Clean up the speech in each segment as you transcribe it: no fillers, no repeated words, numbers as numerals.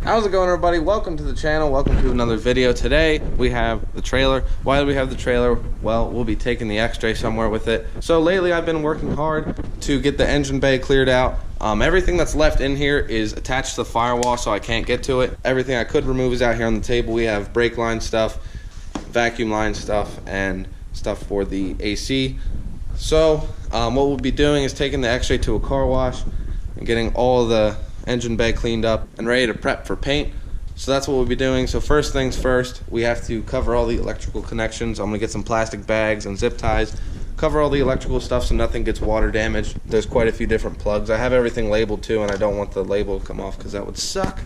How's it going, everybody? Welcome to the channel. Welcome to another video. Today we have the trailer. Why do we have the trailer? Well, we'll be taking the X-Ray somewhere with it. So lately I've been working hard to get the engine bay cleared out. Everything that's left in here is attached to the firewall, so I can't get to it. Everything I could remove is out here on the table. We have brake line stuff, vacuum line stuff, and stuff for the AC. So what we'll be doing is taking the X-Ray to a car wash and getting all the engine bay cleaned up and ready to prep for paint. So that's what we'll be doing. So first things first, we have to cover all the electrical connections. I'm gonna get some plastic bags and zip ties, cover all the electrical stuff so nothing gets water damaged. There's quite a few different plugs. I have everything labeled too, and I don't want the label to come off because that would suck.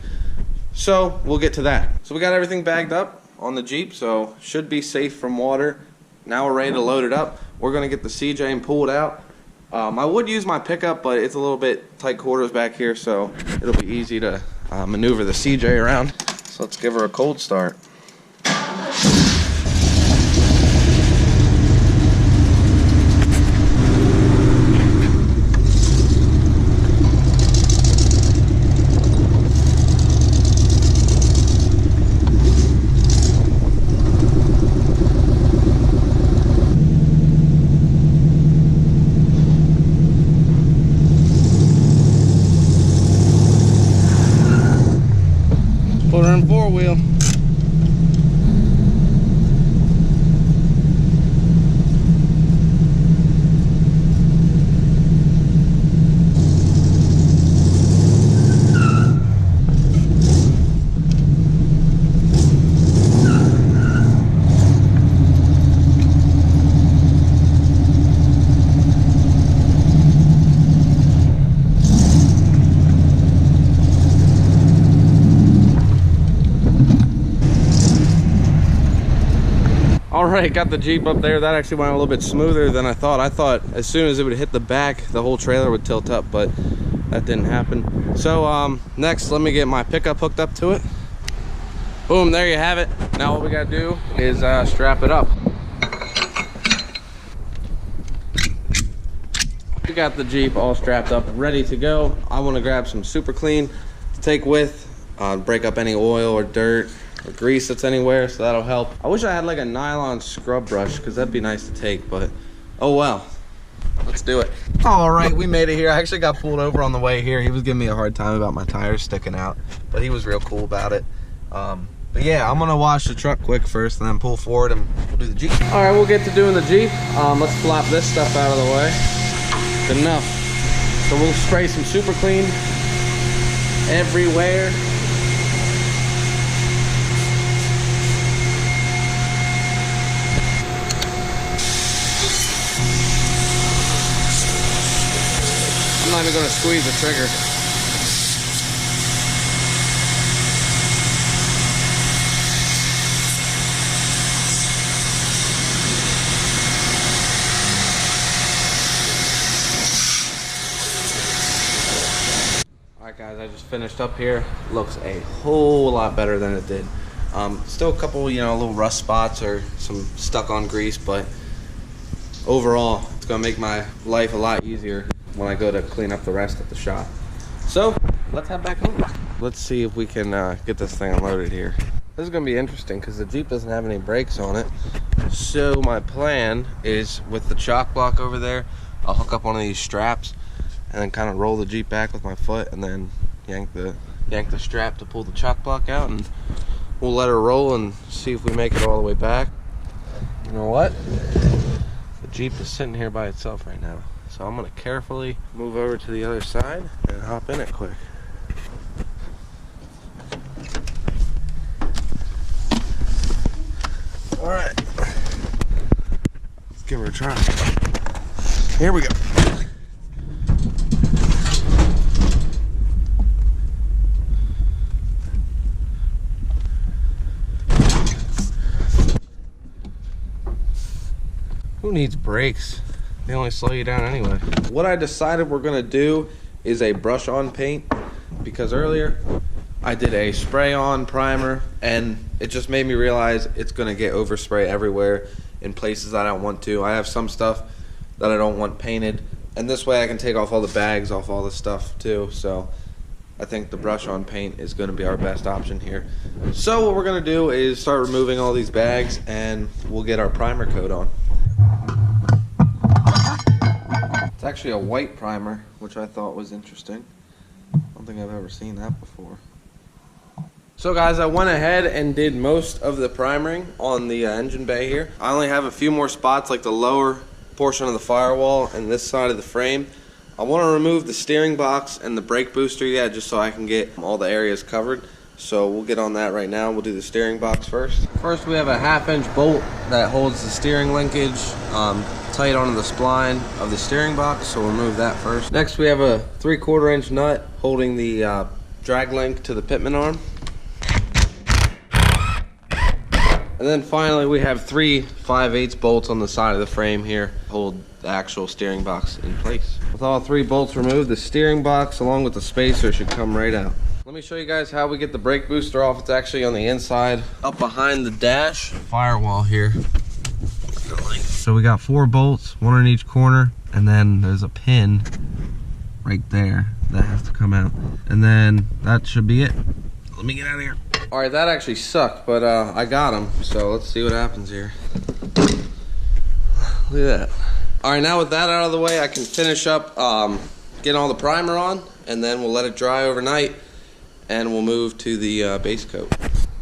So we'll get to that. So we got everything bagged up on the Jeep, so should be safe from water. Now we're ready to load it up. We're gonna get the CJ and pull it out. I would use my pickup, but it's a little bit tight quarters back here, so it'll be easy to maneuver the CJ around. So let's give her a cold start. Put her in four-wheel. Alright, got the Jeep up there. That actually went a little bit smoother than I thought. I thought as soon as it would hit the back, the whole trailer would tilt up, but that didn't happen. So next, let me get my pickup hooked up to it. Boom, there you have it. Now what we gotta do is strap it up. We got the Jeep all strapped up, ready to go. I want to grab some super clean to take with, break up any oil or dirt or grease that's anywhere, so that'll help. I wish I had like a nylon scrub brush, because that'd be nice to take, but oh well. Let's do it. All right, we made it here. I actually got pulled over on the way here. He was giving me a hard time about my tires sticking out, but he was real cool about it. But yeah, I'm gonna wash the truck quick first and then pull forward and we'll do the Jeep. All right, we'll get to doing the Jeep. Let's flop this stuff out of the way. Good enough. So we'll spray some super clean everywhere. I'm not even going to squeeze the trigger. Alright guys, I just finished up here. Looks a whole lot better than it did. Still a couple, little rust spots or some stuck on grease, but overall, it's going to make my life a lot easier when I go to clean up the rest at the shop. So let's head back home. Let's see if we can get this thing unloaded here. This is gonna be interesting because the Jeep doesn't have any brakes on it. So my plan is, with the chock block over there, I'll hook up one of these straps and then kind of roll the Jeep back with my foot and then yank the strap to pull the chock block out, and we'll let her roll and see if we make it all the way back. You know what? The Jeep is sitting here by itself right now. So I'm gonna carefully move over to the other side and hop in it quick. All right, let's give her a try. Here we go. Who needs brakes? They only slow you down anyway. What I decided we're gonna do is a brush on paint, because earlier I did a spray on primer and it just made me realize it's gonna get overspray everywhere in places I don't want to. I have some stuff that I don't want painted, and this way I can take off all the bags off all the stuff too. So I think the brush-on paint is going to be our best option here. So what we're going to do is start removing all these bags, and we'll get our primer coat on. It's actually a white primer, which I thought was interesting. I don't think I've ever seen that before. So guys, I went ahead and did most of the priming on the engine bay here. I only have a few more spots, like the lower portion of the firewall and this side of the frame. I want to remove the steering box and the brake booster yet, just so I can get all the areas covered. So we'll get on that right now. We'll do the steering box first. First, we have a 1/2" bolt that holds the steering linkage tight onto the spline of the steering box, so we'll remove that first. Next, we have a 3/4" nut holding the drag link to the pitman arm. And then finally, we have 3 5/8" bolts on the side of the frame here to hold the actual steering box in place. With all 3 bolts removed, the steering box along with the spacer should come right out. Let me show you guys how we get the brake booster off. It's actually on the inside, up behind the dash firewall here. So we got 4 bolts, 1 in each corner, and then there's a pin right there that has to come out. And then that should be it. Let me get out of here. All right, that actually sucked, but I got them, so let's see what happens here. Look at that. All right, now with that out of the way, I can finish up getting all the primer on, and then we'll let it dry overnight, and we'll move to the base coat.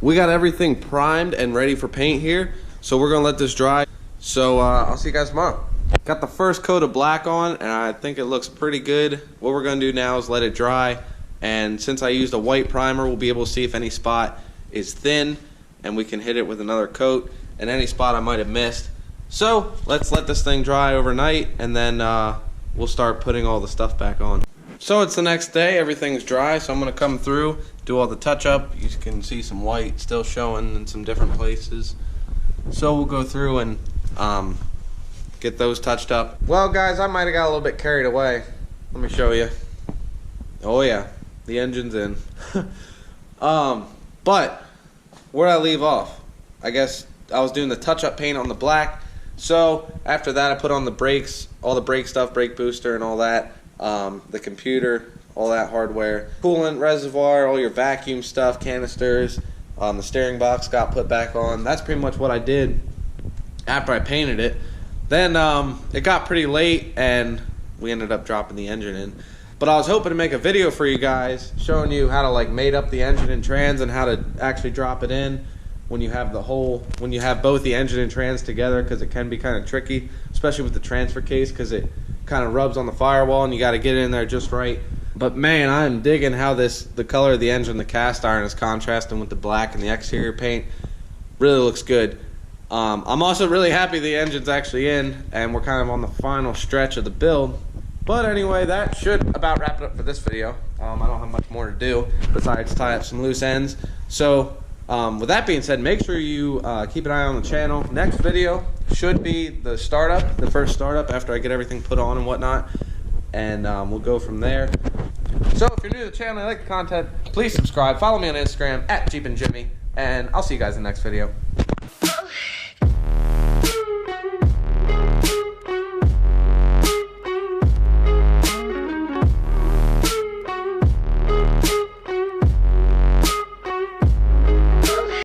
We got everything primed and ready for paint here, so we're gonna let this dry. So I'll see you guys tomorrow. Got the first coat of black on, and I think it looks pretty good. What we're gonna do now is let it dry. And since I used a white primer, we'll be able to see if any spot is thin, and we can hit it with another coat, and any spot I might have missed. So let's let this thing dry overnight, and then we'll start putting all the stuff back on. So it's the next day, everything's dry, so I'm gonna come through, do all the touch up. You can see some white still showing in some different places. So we'll go through and get those touched up. Well guys, I might have got a little bit carried away. Let me show you. Oh yeah. The engine's in. But where did I leave off? I guess I was doing the touch-up paint on the black. So after that, I put on the brakes, all the brake stuff, brake booster and all that, the computer, all that hardware, coolant reservoir, all your vacuum stuff, canisters, the steering box got put back on. That's pretty much what I did after I painted it. Then it got pretty late, and we ended up dropping the engine in. But I was hoping to make a video for you guys showing you how to like mate up the engine and trans, and how to actually drop it in when you have when you have both the engine and trans together, because it can be kind of tricky, especially with the transfer case, because it kind of rubs on the firewall and you got to get it in there just right. But man, I'm digging how the color of the engine, the cast iron, is contrasting with the black and the exterior paint. Really looks good. I'm also really happy the engine's actually in, and we're kind of on the final stretch of the build. But anyway, that should about wrap it up for this video. I don't have much more to do besides tie up some loose ends. So with that being said, make sure you keep an eye on the channel. Next video should be the startup, the first startup after I get everything put on and whatnot. And we'll go from there. So if you're new to the channel and you like the content, please subscribe. Follow me on Instagram @JeepinJimmy. And I'll see you guys in the next video.